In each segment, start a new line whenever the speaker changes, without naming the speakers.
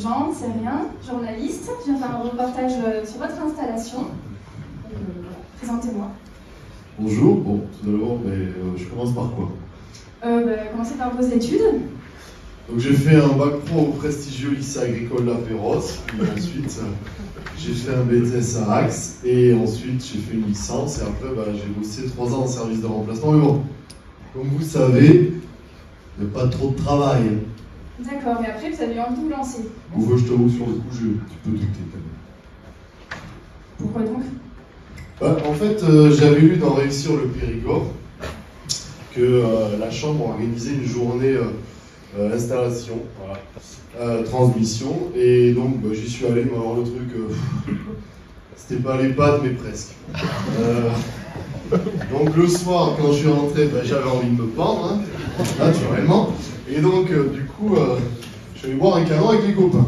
Jean, c'est rien, journaliste. Je viens faire un reportage sur votre installation. Présentez-moi.
Bonjour, bon, tout d'abord, je commence par quoi?
Commencez par vos études.
Donc j'ai fait un bac pro au prestigieux lycée agricole La Pérouse, puis ensuite j'ai fait un BTS à Axe, et ensuite j'ai fait une licence, et après j'ai bossé 3 ans en service de remplacement, mais bon, comme vous savez, il n'y a pas trop de travail.
D'accord, mais après vous avez envie de vous lancer.
Bon, je t'avoue, sur le coup, tu peux douter quand même.
Pourquoi donc?
En fait, j'avais lu dans Réussir le Périgord que la Chambre organisait une journée installation, voilà, transmission, et donc j'y suis allé, mais alors le truc, c'était pas les pattes, mais presque. Donc le soir, quand je suis rentré, j'avais envie de me pendre, hein, naturellement, et donc du coup, je suis allé boire un canon avec les copains.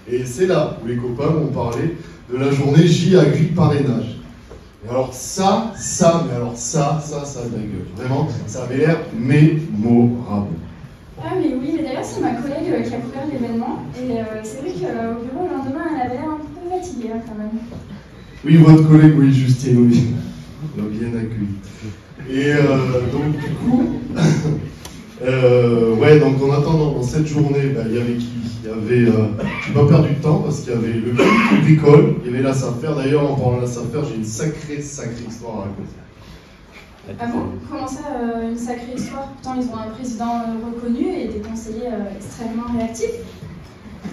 Et c'est là où les copains m'ont parlé de la journée J Agri Parrainage. Et alors ça a de la gueule. Vraiment, ça avait l'air mémorable.
Ah mais oui, mais d'ailleurs c'est ma collègue qui a couvert l'événement, et c'est vrai qu'au bureau le lendemain elle avait l'air un peu fatiguée hein, quand même.
Oui, votre collègue, oui, Justine, oui. On l'a bien accueilli. Et donc du coup, donc en attendant, dans cette journée, il y avait qui? Il y avait, j'ai pas perdu de temps parce qu'il y avait le club agricole, il y avait la SAFER. D'ailleurs, en parlant de la SAFER, j'ai une sacrée histoire à raconter.
Ah bon? Comment ça, une sacrée histoire? Pourtant ils ont un président reconnu et des conseillers extrêmement réactifs.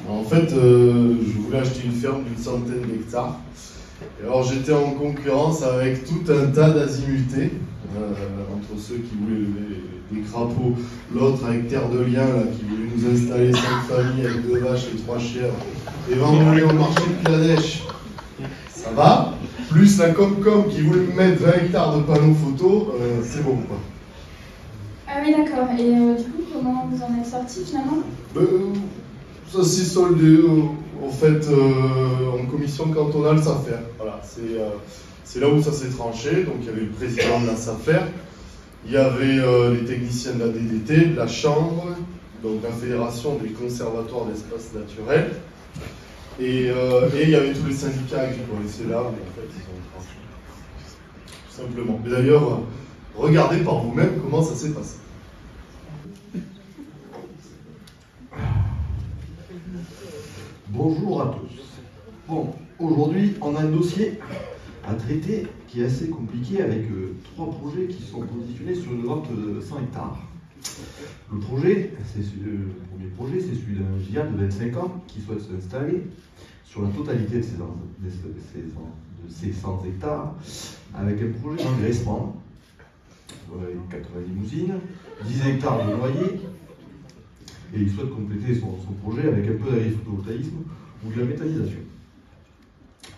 En fait, je voulais acheter une ferme d'une centaine d'hectares. Et alors j'étais en concurrence avec tout un tas d'azimutés, entre ceux qui voulaient lever des crapauds, l'autre avec Terre de Liens, là, qui voulait nous installer 5 familles avec 2 vaches et 3 chèvres, et vendre au marché de Cladèche. Ça va? Plus la Comcom qui voulait me mettre 20 hectares de panneaux photos, c'est bon quoi.
Ah oui d'accord, et du coup comment vous en êtes sorti finalement?
Ça s'est soldé en fait en commission cantonale SAFER. Voilà, c'est là où ça s'est tranché. Donc il y avait le président de la SAFER, il y avait les techniciens de la DDT, de la Chambre, donc la Fédération des conservatoires d'espaces naturels, et il y avait tous les syndicats agricoles. Et c'est là où en fait ils ont tranché. Tout simplement. Mais d'ailleurs, regardez par vous-même comment ça s'est passé.
Bonjour à tous. Bon, aujourd'hui, on a un dossier à traiter qui est assez compliqué avec 3 projets qui sont positionnés sur une vente de 100 hectares. Le premier projet, c'est celui d'un GIA de 25 ans qui souhaite s'installer sur la totalité de ces 100 hectares avec un projet d'engraissement, 80 limousines, 10 hectares de noyer. Et il souhaite compléter son projet avec un peu d'agrivoltaïsme ou de la méthanisation.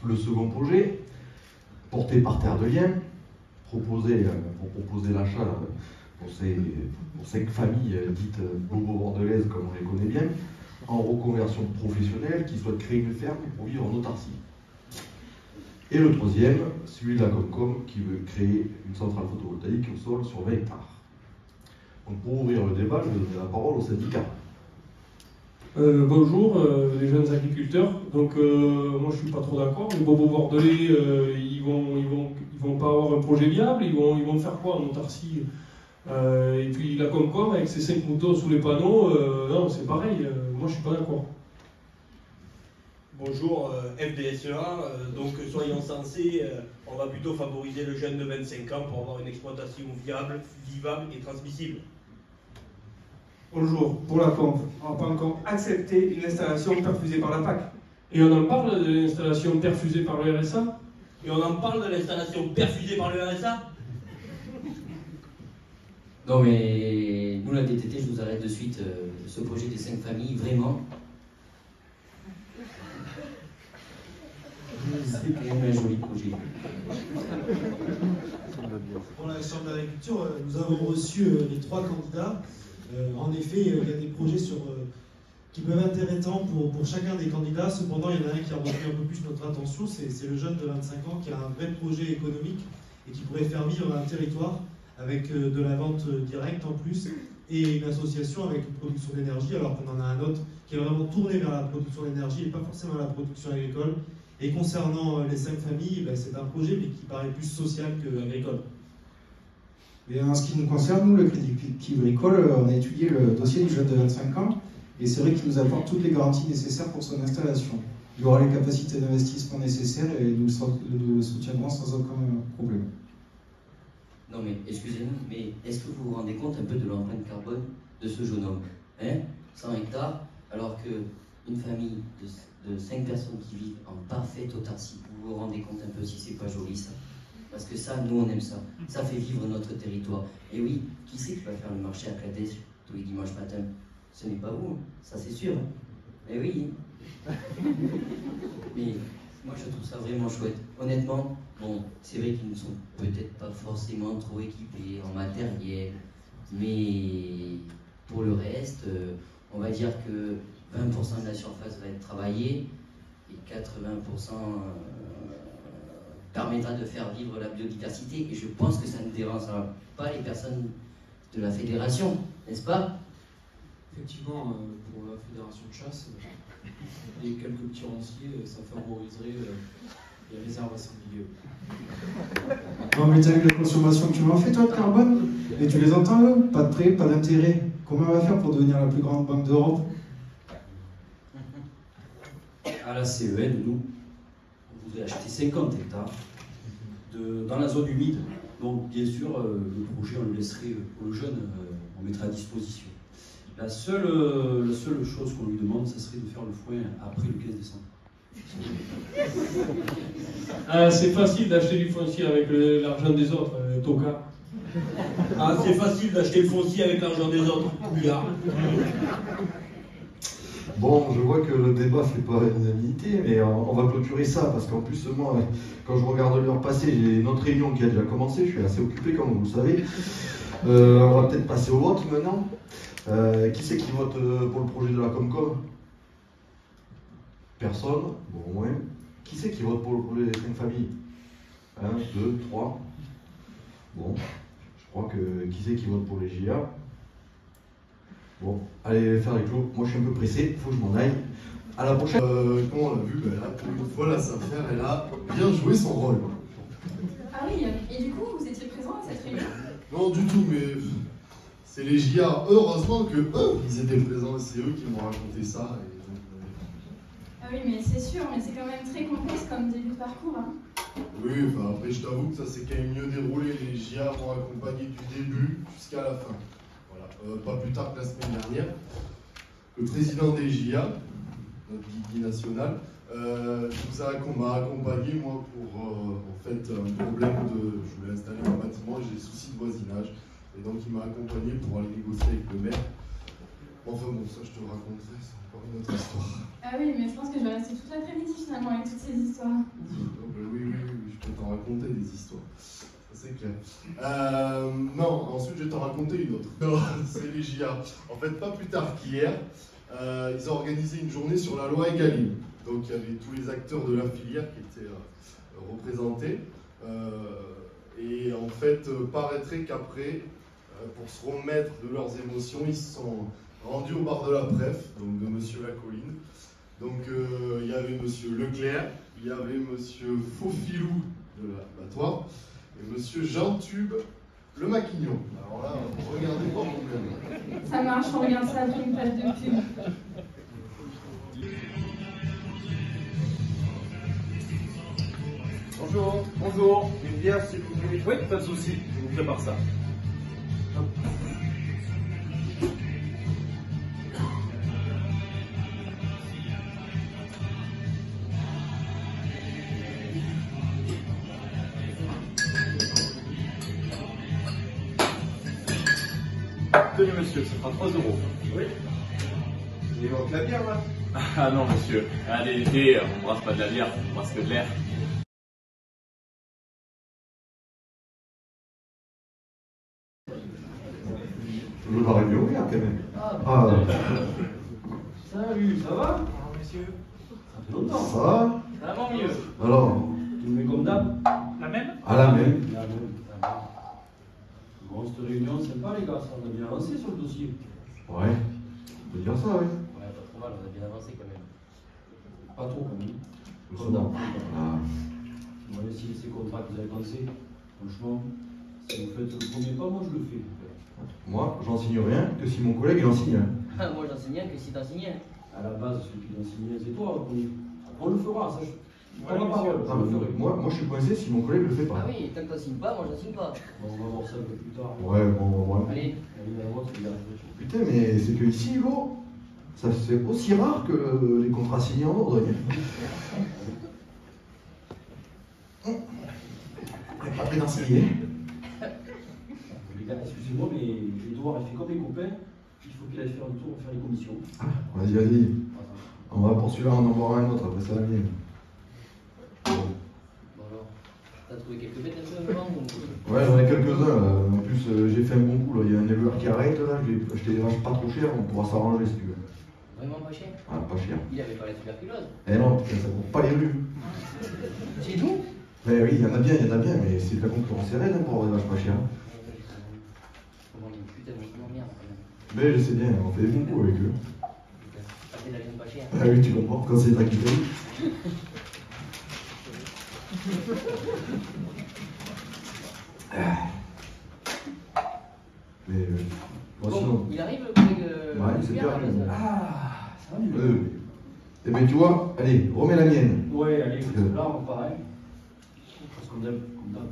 Le second projet, porté par Terre de Liens, pour proposer l'achat pour 5 familles dites bobo-bordelaises, comme on les connaît bien, en reconversion professionnelle, qui souhaitent créer une ferme pour vivre en autarcie. Et le troisième, celui de la Comcom, qui veut créer une centrale photovoltaïque au sol sur 20 hectares. Donc pour ouvrir le débat, je vais donner la parole au syndicat.
Bonjour les jeunes agriculteurs. Donc moi je suis pas trop d'accord. Les bobos bordelais ils vont pas avoir un projet viable. Ils vont faire quoi en autarcie? Et puis la Comcom avec ses 5 moutons sous les panneaux, non c'est pareil. Moi je suis pas d'accord.
Bonjour FDSEA. Donc soyons sensés, on va plutôt favoriser le jeune de 25 ans pour avoir une exploitation viable, vivable et transmissible.
Bonjour, pour la pompe, on n'a pas encore accepté une installation perfusée par la PAC.
Et on en parle de l'installation perfusée par le RSA?
Et on en parle de l'installation perfusée par le RSA?
Non mais, nous la DTT, je vous arrête de suite, ce projet des 5 familles, vraiment, c'est quand même un joli projet.
Pour la Chambre d'agriculture, nous avons reçu les 3 candidats. En effet, il y a des projets qui peuvent être intéressants pour chacun des candidats. Cependant, il y en a un qui a retenu un peu plus notre attention, c'est le jeune de 25 ans qui a un vrai projet économique et qui pourrait faire vivre un territoire avec de la vente directe en plus et une association avec une production d'énergie, alors qu'on en a un autre qui est vraiment tourné vers la production d'énergie et pas forcément la production agricole. Et concernant les 5 familles, ben, c'est un projet mais qui paraît plus social qu'agricole.
Mais en ce qui nous concerne, nous, le Crédit Agricole, on a étudié le dossier du jeune de 25 ans, et c'est vrai qu'il nous apporte toutes les garanties nécessaires pour son installation. Il aura les capacités d'investissement nécessaires et nous le soutiendrons sans aucun problème.
Non mais, excusez-nous, mais est-ce que vous vous rendez compte un peu de l'empreinte carbone de ce jeune homme, hein? 100 hectares, alors qu'une famille de 5 personnes qui vivent en parfaite autarcie, vous vous rendez compte un peu si c'est pas joli ça? Parce que ça, nous on aime ça, ça fait vivre notre territoire. Et oui, qui c'est qui va faire le marché à Clades tous les dimanches matins? Ce n'est pas vous, ça c'est sûr. Mais oui. Mais moi je trouve ça vraiment chouette. Honnêtement, bon, c'est vrai qu'ils ne sont peut-être pas forcément trop équipés en matériel, mais pour le reste, on va dire que 20% de la surface va être travaillée et 80% permettra de faire vivre la biodiversité. Et je pense que ça ne dérangera pas les personnes de la fédération, n'est-ce pas?
Effectivement, pour la fédération de chasse, et quelques petits ronciers, ça favoriserait les réserves à sanglier.
Non mais t'as vu la consommation que tu m'en fais toi de carbone? Et tu les entends eux? Pas de prêt, pas d'intérêt. Comment on va faire pour devenir la plus grande banque d'Europe?
À la CEN, nous, on voudrait acheter 50 hectares dans la zone humide. Donc bien sûr, le projet, on le laisserait aux jeunes, on mettrait à disposition. La seule chose qu'on lui demande, ça serait de faire le foin après le 15 décembre.
Ah, c'est facile d'acheter du foncier avec l'argent des autres, tocard.
Ah, c'est facile d'acheter le foncier avec l'argent des autres, couillard.
Bon, je vois que le débat ne fait pas l'unanimité, mais on va clôturer ça, parce qu'en plus, moi, quand je regarde l'heure passée, j'ai une autre réunion qui a déjà commencé, je suis assez occupé, comme vous le savez. On va peut-être passer au vote maintenant. Qui c'est qui vote pour le projet de la Comcom? Personne? Bon, au moins. Qui c'est qui vote pour le projet des 5 familles? 1, 2, 3. Bon, je crois que qui c'est qui vote pour les GIA? Bon, allez faire les clos. Moi, je suis un peu pressé, il faut que je m'en aille. À la prochaine.
Comme on l'a vu, là, pour une fois, la SAFER, elle a bien joué son rôle.
Ah oui, et du coup, vous étiez présent à cette réunion?
Non, du tout, mais c'est les JA. Heureusement que eux, ils étaient présents, c'est eux qui m'ont raconté ça. Et donc,
Ah oui, mais c'est sûr, mais c'est quand même très complexe comme début de parcours. Hein.
oui, enfin, après, je t'avoue que ça s'est quand même mieux déroulé. Les JA m'ont accompagné du début jusqu'à la fin. Voilà. Pas plus tard que la semaine dernière. Le président des JA, notre guide national, m'a accompagné, moi, pour en fait, un problème de. Je voulais installer un bâtiment et j'ai des soucis de voisinage. Et donc, il m'a accompagné pour aller négocier avec le maire. Enfin, bon, ça, je te le raconterai, c'est encore une autre histoire.
Ah oui, mais je pense que je vais rester toute l'après-midi finalement avec toutes ces histoires.
Oui, je peux t'en raconter des histoires. C'est clair. Non, ensuite je vais t'en raconter une autre. Non, c'est les JA. En fait, pas plus tard qu'hier, ils ont organisé une journée sur la loi Egalim. Donc il y avait tous les acteurs de la filière qui étaient représentés. Et en fait, paraîtrait qu'après, pour se remettre de leurs émotions, ils se sont rendus au bar de la Pref, donc de Monsieur Lacolline. Donc il y avait Monsieur Leclerc, il y avait Monsieur Faufilou de l'abattoir, et Monsieur Jean Tube, le maquignon. Alors là, regardez pas mon problème.
Ça marche, on regarde ça après une page de pub.
Bonjour, bonjour. Une bière s'il vous plaît. Oui, pas de souci, je vous prépare ça. Hop. Tenez monsieur, ça fera 3 €. Oui. Il manque la bière là? Ah non monsieur, allez l'été, on brasse pas de la bière, on brasse que de l'air.
Je l'aurais mieux ouvert quand même.
Salut, ça va?
Messieurs.
Ça fait longtemps.
Ça va?
Vraiment mieux.
Alors?
Tu me mets comme d'hab?
La même?
À la même.
La même. Bon, Bon, cette réunion, sympa les gars, ça, on a bien avancé sur le dossier.
Ouais, on peut dire ça, oui.
Ouais, pas trop mal, on a bien avancé quand même.
Pas trop quand même.
Doucement. Ah.
On va laisser ces contrats que vous avez pensé. Franchement, si vous faites le premier pas, moi je le fais.
Moi, j'en signe rien que si mon collègue il en signe un.
Ah, moi j'en signe un que si t'en signes un.
À la base, celui qui doit signer, c'est toi. On le fera, ça.
Voilà,
Prends la parole,
Ah,
je le ferai.
moi, je suis coincé si mon collègue le fait pas.
Ah oui, tant que t'en signes pas, moi j'en signe pas.
Bon, on va voir ça un peu plus tard.
Ouais, bon.
Allez.
Allez, la vôtre, les gars.
Putain, mais c'est que ici, l'eau, ça c'est aussi rare que les contrats signés en Dordogne. Pas pédancier.
Les gars, excusez-moi, mais Edouard, il fait comme les copains. Il faut qu'il aille faire le tour, faire les commissions.
Vas-y. On va pour celui-là, on en voir un autre, après ça la mienne.
Bon alors, t'as trouvé quelques bêtes un peu avant ou...
Ouais, j'en ai quelques-uns là. En plus, j'ai fait un bon coup là. Il y a un éleveur qui arrête là. Je l'ai acheté des vaches pas trop chères. On pourra s'arranger si tu veux.
Vraiment pas cher?
Ah, pas cher.
Il avait pas la tuberculose.
Eh non, putain, ça court pas les rues.
C'est tout?
Mais oui, il y en a bien, mais c'est de la concurrence serrée hein, pour avoir des vaches pas chères.
Comment on putain, mais comment merde quand même.
Mais je sais bien, on fait des bons coups avec eux.
Ça fait de la viande pas chère.
Ah oui, tu comprends, quand c'est tranquille. Mais
Bon,
sinon...
il arrive le collègue.
Ouais, il s'est
Pierre,
perdu.
là, ça.
Ah, ça va mieux.
Eh ben tu vois, allez, remets la mienne.
Ouais, allez, là, on pareil. Parce qu'on aime comme d'hab.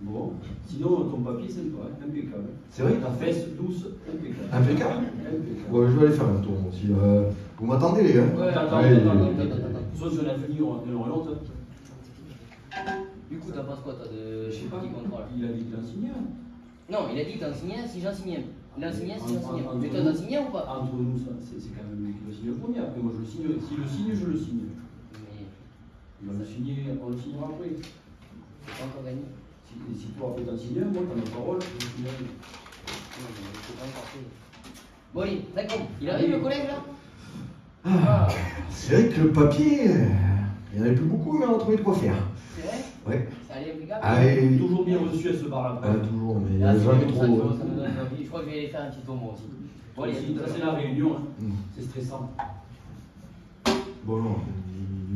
Bon, sinon, ton papier, c'est sympa, hein, impeccable.
C'est vrai?
Ta fesse douce, impeccable.
Impeccable?
Impeccable.
Ouais, je vais aller faire un tour moi aussi. Vous m'attendez les gars?
Ouais,
Attends.
Allez.
Soit si on a fini, on en l'autre.
Du coup, t'en penses quoi, toi, de
Je sais pas,
petit contrôle?
il a dit qu'il en signait un.
Non, il a dit que t'en signais un si j'en signais un. Il en signait un si j'en signais un.
Entre
Mais toi, t'en signais un ou pas?
Entre nous, ça, c'est quand même lui qui le signe le premier. Après, moi, je le signe. S'il le signe, je le signe.
Mais
Il va le signer, on le signera après.
c'est pas encore gagné.
Si toi, après, t'en signes un, moi, t'as ma parole, je le signe un.
Non, mais c'est pas encore fait. Bon, allez, d'accord. Il arrive le collègue là?
C'est vrai que le papier, il n'y en avait plus beaucoup, mais on a trouvé de quoi faire.
C'est vrai?
Ouais.
Ça allait impeccable?
Allez.
Toujours bien reçu à ce bar-là.
Toujours, mais il n'y
Ah,
a
c'est
jamais
bon,
trop.
ça me donne envie. Je crois que je vais aller faire un petit tour moi aussi. Bon, allez,
Ça, c'est la réunion, hein. C'est stressant.
Bon, non,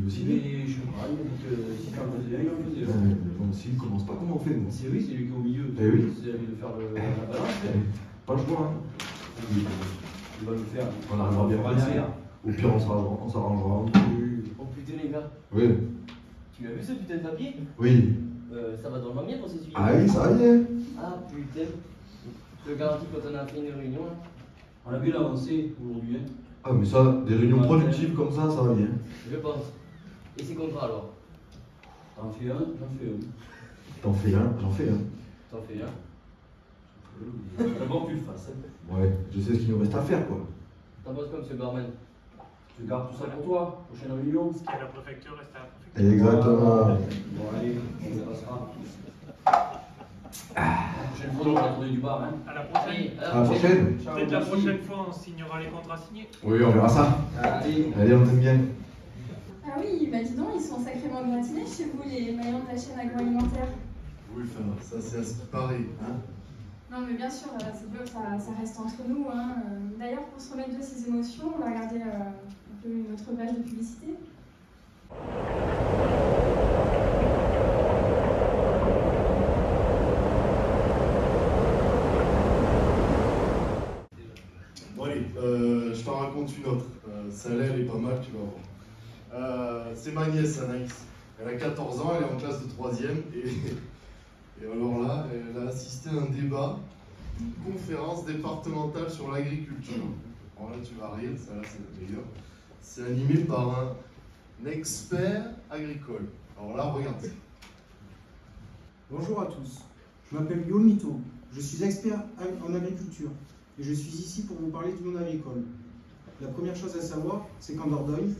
il aussi.
Mais je sais pas, il m'a dit que si tu en faisais un, il en faisait un.
Bon, s'il commence pas, comment on fait nous?
C'est oui, c'est lui qui est au milieu.
Eh oui.
C'est à lui de faire la balance.
Pas le choix. Hein.
Il va le faire.
On arrivera bien à passer. Au pire, on s'arrangera.
Oh putain, les gars.
Oui.
Tu as vu ce putain de papier?
Oui.
Ça va dans le bien pour ces sujets.
Ah oui, ça y est.
Ah putain. Je te garantis quand on a fait une réunion là.
On a bien avancé aujourd'hui. Hein.
Ah, mais ça, des réunions productives comme ça va bien.
Je pense. Et c'est contrat alors?
T'en fais un, j'en fais un.
T'en fais un, j'en fais un.
T'en fais un?
D'abord que tu le fasses. Hein.
Ouais, je sais ce qu'il nous reste à faire, quoi.
T'en penses quoi, monsieur Barman?
Tu gardes tout ça pour toi. Prochaine réunion.
Ce qui est à la préfecture reste à la préfecture.
Exactement.
Bon, allez, on le passera. La prochaine fois, on va tourner du bar. Hein.
À la prochaine.
À la prochaine.
Peut-être la prochaine fois, on signera les contrats signés.
Oui, on verra ça.
Allez,
on t'aime bien.
Ah oui, bah dis donc, ils sont sacrément gratinés chez vous, les maillons de la chaîne agroalimentaire.
Oui, enfin, ça c'est à ce qui paraît. Hein.
Non, mais bien sûr, c'est peu, ça reste entre nous. Hein. D'ailleurs, pour se remettre de ces émotions, on va regarder un peu notre page de publicité.
Bon allez, je t'en raconte une autre. Celle-là, elle est pas mal, tu vas voir. C'est ma nièce Anaïs. Elle a 14 ans, elle est en classe de 3e. Et alors là, elle a assisté à un débat, une conférence départementale sur l'agriculture. Alors là, tu vas rire, ça là, c'est le meilleur. C'est animé par un expert agricole. Alors là, regarde.
Bonjour à tous, je m'appelle Yo Mito, je suis expert en agriculture et je suis ici pour vous parler du monde agricole. La première chose à savoir, c'est qu'en Dordogne,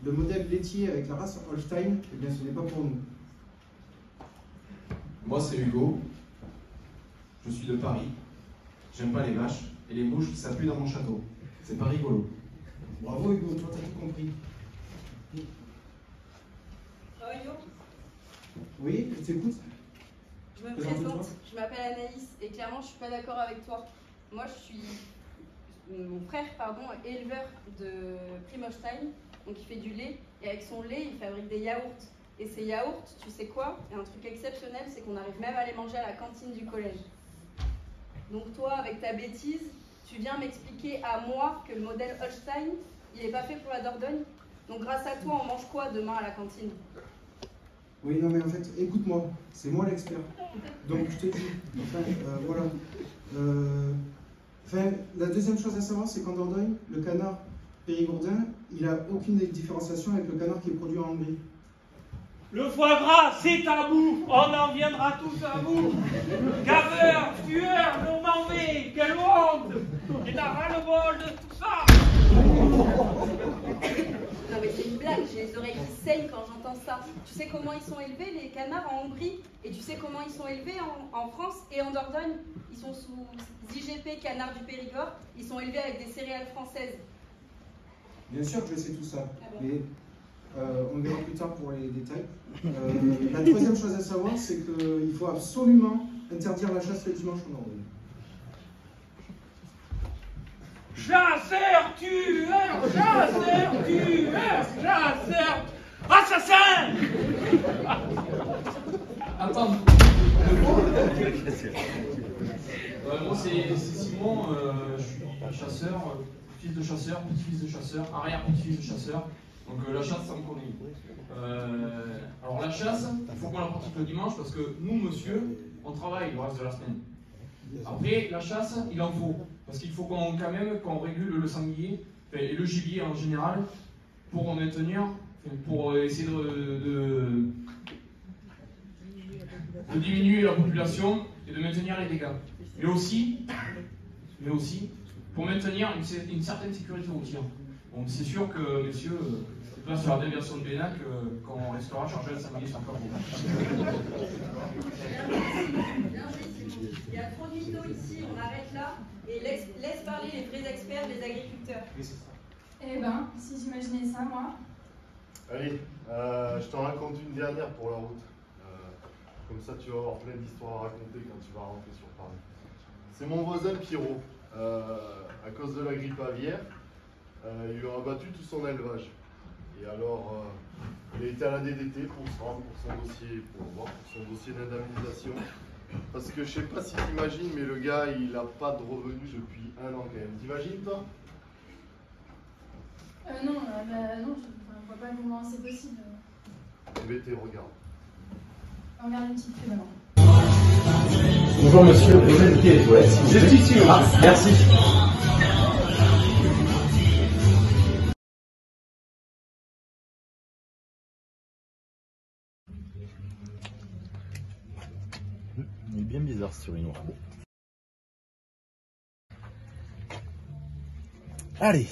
le modèle laitier avec la race Holstein, eh bien ce n'est pas pour nous.
Moi c'est Hugo, je suis de Paris, j'aime pas les vaches et les mouches ça pue dans mon château, c'est pas rigolo.
Bravo Hugo, toi t'as tout compris. Oui, je t'écoute.
Je Je me présente, je m'appelle Anaïs et clairement je suis pas d'accord avec toi. Moi mon frère est éleveur de Primolstein, donc il fait du lait et avec son lait il fabrique des yaourts. Et ces yaourts, tu sais quoi? Il y a un truc exceptionnel, c'est qu'on arrive même à les manger à la cantine du collège. Donc toi, avec ta bêtise, tu viens m'expliquer à moi que le modèle Holstein, il n'est pas fait pour la Dordogne. Donc grâce à toi, on mange quoi demain à la cantine?
Oui, non mais en fait, écoute-moi, c'est moi l'expert. Donc je te dis, voilà. La deuxième chose à savoir, c'est qu'en Dordogne, le canard périgourdin, il n'a aucune différenciation avec le canard qui est produit en Hongrie.
Le foie gras, c'est tabou. On en viendra tous à bout. Gaveur, tueur, Normandais, quelle honte. Il a ras le bol de tout ça.
Non mais c'est une blague, j'ai les oreilles qui saignent quand j'entends ça. Tu sais comment ils sont élevés les canards en Hongrie? Et tu sais comment ils sont élevés en France et en Dordogne? Ils sont sous IGP canard du Périgord, ils sont élevés avec des céréales françaises.
Bien sûr que je sais tout ça, mais on verra plus tard pour les détails. La troisième chose à savoir, c'est qu'il faut absolument interdire la chasse le dimanche en Dordogne.
Chasseur, tueur, chasseur, tueur, chasseur, assassin.
Attends. Moi c'est Simon, je suis chasseur, fils de chasseur, petit-fils de chasseur, arrière-petit-fils de chasseur. Donc la chasse, ça me connaît. Alors la chasse, il faut qu'on la pratique le dimanche parce que nous, monsieur, on travaille le reste de la semaine. Après, la chasse, il en faut. Parce qu'il faut quand même qu'on régule le sanglier et le gibier en général pour maintenir, pour essayer de diminuer la population et de maintenir les dégâts. Mais aussi pour maintenir une certaine sécurité routière. Donc c'est sûr que, messieurs, là sur la déviation de Bénac, quand on restera chargé le samedi sur le corps.
Il y a trop de mythos ici, on arrête là et laisse parler les vrais experts, les agriculteurs.
Eh ben, si j'imaginais ça, moi.
Allez, je t'en raconte une dernière pour la route. Comme ça, tu vas avoir plein d'histoires à raconter quand tu vas rentrer sur Paris. C'est mon voisin Pierrot. À cause de la grippe aviaire, il lui a abattu tout son élevage. Et alors, il a été à la DDT pour se rendre pour son dossier d'indemnisation. Parce que je sais pas si t'imagines, mais le gars, il n'a pas de revenus depuis 1 an quand même. T'imagines, toi?
Non, non, je vois pas comment c'est possible.
BT, regarde.
On regarde une petite pub avant.
Bonjour monsieur, vous indiquez les toilettes. Juste ici, merci.
Il est bien bizarre ce urinoir. Allez.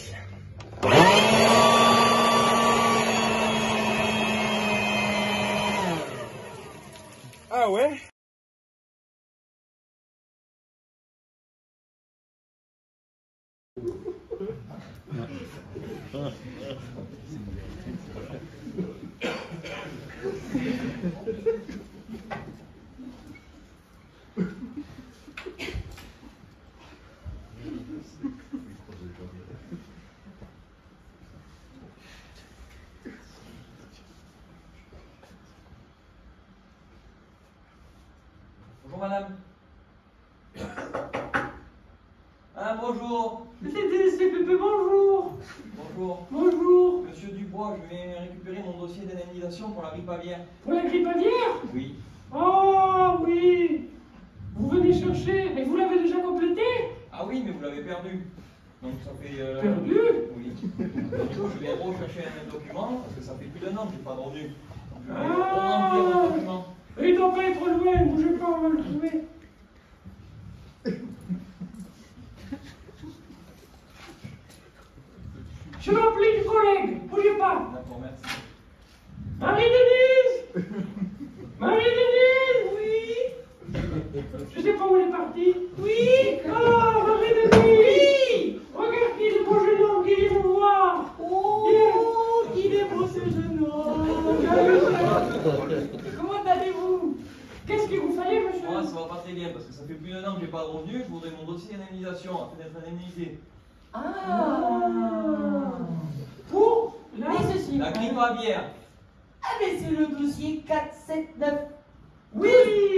Ah ouais?
Bonjour madame. Ah bonjour.
C'est Pépé, bonjour.
Bonjour.
Bonjour.
Monsieur Dubois, je vais récupérer mon dossier d'indemnisation pour la grippe aviaire.
Pour la grippe aviaire?
Oui.
Oh oui. Vous venez chercher, mais vous l'avez déjà complété?
Ah oui, mais vous l'avez perdu. Donc ça fait...
Perdu?
Oui. Du coup, je vais rechercher un document, parce que ça fait plus d'1 an que je n'ai pas de revenu. Je vais
Ah.
remplir le document.
Il ne doit pas être loin, bougez pas, on va le trouver. Je vais appeler du collègue, bougez pas.
D'accord, merci.
Marie-Denise! Marie-Denise, oui! Je sais pas où elle est partie. Oui! Ah, Marie-Denise! Oui! Regardez le beau jeune homme qui vient vous voir! Oh, il est beau ce jeune homme! Comment allez-vous? Qu'est-ce qu'il vous fallait, monsieur?
très bien, parce que ça fait plus d'un an que j'ai pas de revenus, je voudrais mon dossier d'indemnisation afin d'être indemnisé.
Ah. Pour ceci.
La grippe aviaire.
Ah mais c'est le dossier 479. Oui,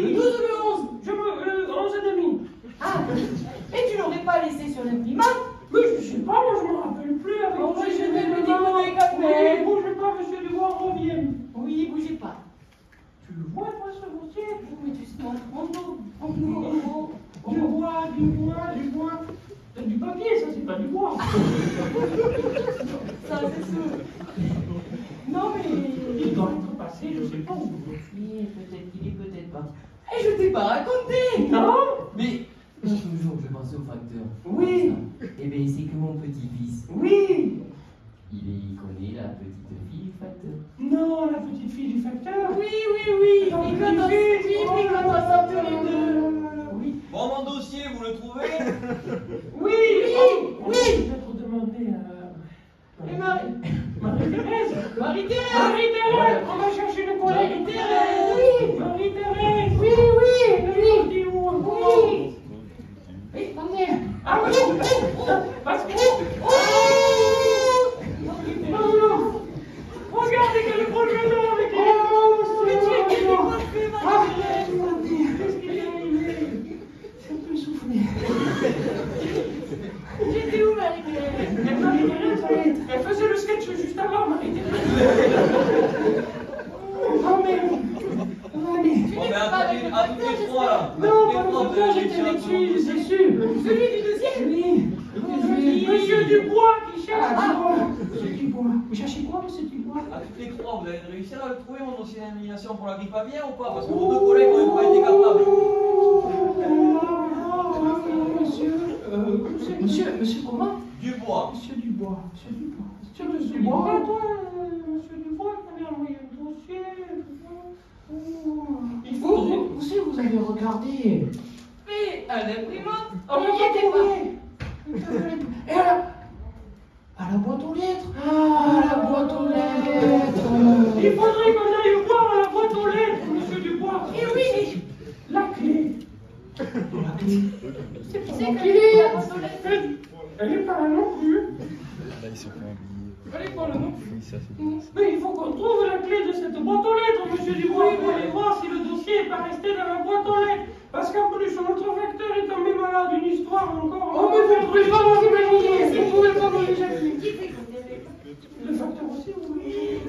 le 12 ou le 11. Le 11 et demi. Ah, et tu l'aurais pas laissé sur l'imprimante? Mais je sais pas, moi je me rappelle plus avec moi. Je vais me déconner quand même. Bougez pas, monsieur Dubois, revient. Oui, bougez pas. Tu le vois, toi, ce dossier? Oui, doucement. Du bois. C'est du papier, ça, c'est pas du bois. Ça, c'est sûr. Non, mais il doit être passé, je sais pas où. Oui, peut-être qu'il est, peut-être pas. Et je t'ai pas raconté. Non. Mais
toujours, je pensais au facteur.
oui.
Eh bien, c'est que mon petit-fils.
Oui.
Il connaît la petite fille du facteur.
Non, la petite fille du facteur. Oui.
Ton
Oui,
petit-fils,
oui, quand on sort tous les deux. Oui.
Bon, mon dossier, vous le trouvez?
Oui. Je vais te demander à... Et Marie-Thérèse. Marie-Thérèse, on va chercher le collègue. Marie-Thérèse. Marie-Thérèse. Oui. Elle dit où encore? Oui, attendez. Ah oui. Parce que... Regardez quel projet là avec les... Qu'est-ce qu'il est arrivé? C'est un peu essoufflé. J'étais où, Marie-Thérèse? Marie-Thérèse, elle faisait le sketch juste avant, Marie-Thérèse. Oh, mais...
Bon, mais à tous les trois, là.
Non, pas le facteur, j'étais dessus, c'est sûr. Celui du deuxième? Oui. Monsieur Dubois qui cherche. Monsieur Dubois. Vous cherchez quoi, monsieur Dubois?
À toutes les trois, vous allez réussir à le trouver, mon dossier d'indemnisation pour la grippe aviaire ou pas? Parce que vos deux collègues n'ont même pas été capables.
Monsieur comment?
Dubois.
Monsieur Dubois. Monsieur Dubois, toi, monsieur Dubois, qui avait envoyé un dossier. Il faut. Où c'est que vous avez regardé?
Mais à l'imprimante,
On
il y était
pas. Et à la boîte aux lettres. Ah, la boîte aux lettres. Il faudrait qu'on aille voir à la boîte aux lettres, monsieur Dubois. Et oui, la clé. C'est pas la clé. Elle n'est pas là non plus.
Là, ils sont pas habillés.
Elle n'est pas là non plus.
Oui, ça c'est
Mais il faut qu'on trouve la clé de cette boîte aux lettres, monsieur Dubois, pour aller voir si le dossier n'est pas resté dans la boîte aux lettres. Parce qu'en plus, notre facteur est tombé malade, une histoire encore. Oh, mais vous ne pouvez pas vous imaginer. Vous pouvez pas vous imaginer. Le facteur aussi, oui.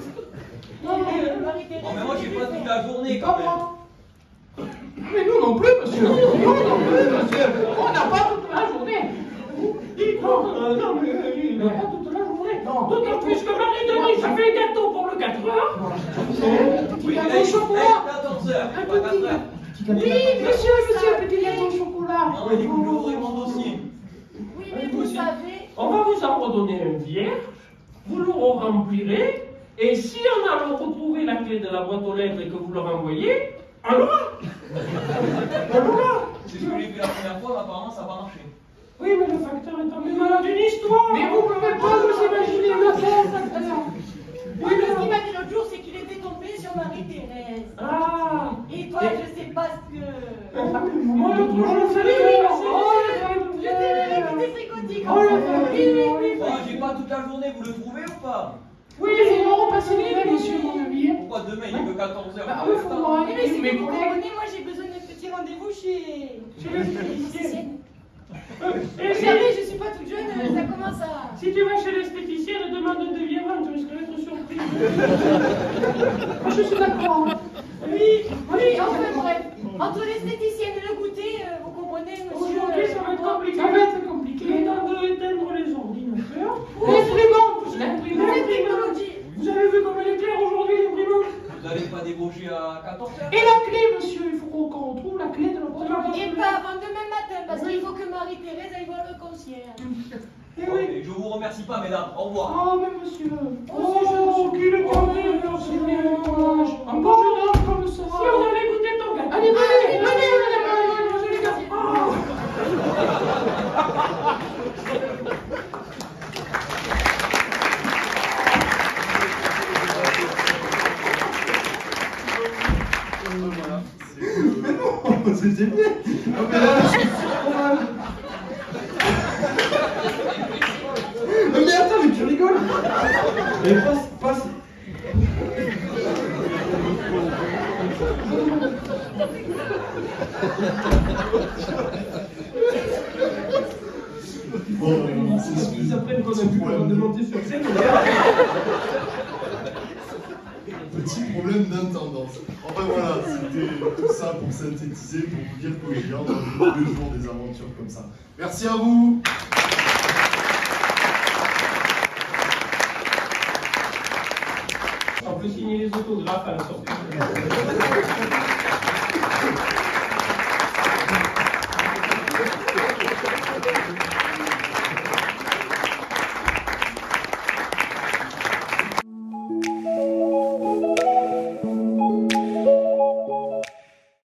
Bon, mais moi, j'ai pas toute la journée quand même.
Mais nous non plus, monsieur. On n'a pas toute la journée. Non, mais il n'a pas toute la journée. D'autant plus que Marie-Thérèse a fait un gâteau pour le 4 heures.
Oui,
Gâteau au chocolat.
14 heures, pas 4 heures.
Oui, monsieur, petit gâteau au chocolat.
Non, mais du coup, j'ouvre mon dossier.
Oui, mais vous savez.
On va vous en redonner un vierge, vous le remplirez, et si on a retrouvé la clé de la boîte aux lettres et que vous le renvoyez, on l'aura.
C'est ce que j'ai fait la première fois, mais apparemment ça n'a pas marché.
Oui, mais le facteur est tombé malade d'une histoire. Mais vous ne pouvez pas vous imaginer le facteur.
Oui, mais ce qu'il m'a dit l'autre jour, c'est qu'il était tombé sur Marie-Thérèse.
Ah.
Et toi, je sais pas ce que...
Moi, l'autre jour, je
Je t'ai réveillé fricotique.
Bon, j'ai pas toute la journée, vous le trouvez ou pas?
Oui, ils vont repasser demain, monsieur, mon ami.
Pourquoi demain, il est que 14h?
Bah oui, faut voir.
Mais si vous comprenez, moi j'ai besoin d'un petit rendez-vous chez l'esthéticienne. Vous savez, je suis pas toute jeune, ça commence à...
Si tu vas chez l'esthéticienne, demande un devis avant, tu risques d'être surpris. Je suis d'accord.
Oui, enfin bref. Entre l'esthéticienne et le goûter, vous comprenez, monsieur...
Aujourd'hui, ça va être compliqué. Ça va être compliqué. Le temps d'éteindre les ordinateurs. L'imprimante. Vous avez vu comme elle est claire aujourd'hui, l'imprimante?
Vous n'allez pas débaucher à 14h?
Et la clé, monsieur, il faut qu'on retrouve la clé de l'imprimante.
Et pas avant demain matin, parce qu'il faut que Marie-Thérèse aille voir le concierge.
Oui. Je vous remercie pas, mesdames. Au revoir.
Oh, mais monsieur. Oh, qu'il est tombé, c'est bien dommage. Un beau jeune homme comme ça. Si on allait goûter ton gâteau. Allez, les gars.
C'est bien. Non mais là, je suis trop mal. Non mais attends, mais tu rigoles. Mais passe.
Ils apprennent qu'on a pu de monter sur scène.
Petit problème d'intendance. Enfin voilà, c'était tout ça pour synthétiser, pour vous dire que j'ai dans tous les jours des aventures comme ça. Merci à vous.
On peut signer les autographes à la sortie.